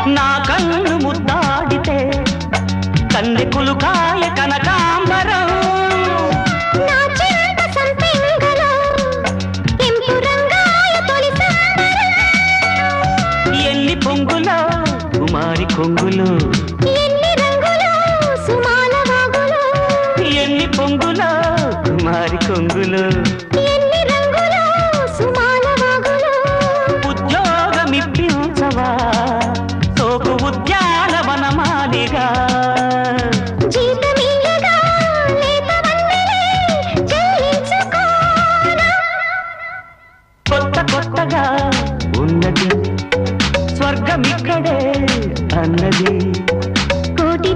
నా కన్ను ముద్దాడితే కన్నెకులు కాయ కనకాంబరం ఎన్ని పొంగులో కుమారి కొంగులు ఎన్ని పొంగులో కుమారి కొంగులు ఉద్యోగమిప్పించవా సోకు ఉద్యానవనమాలిగా కొత్త కొత్తగా ఉన్నది స్వర్గమిక్కడే అన్నది కోటి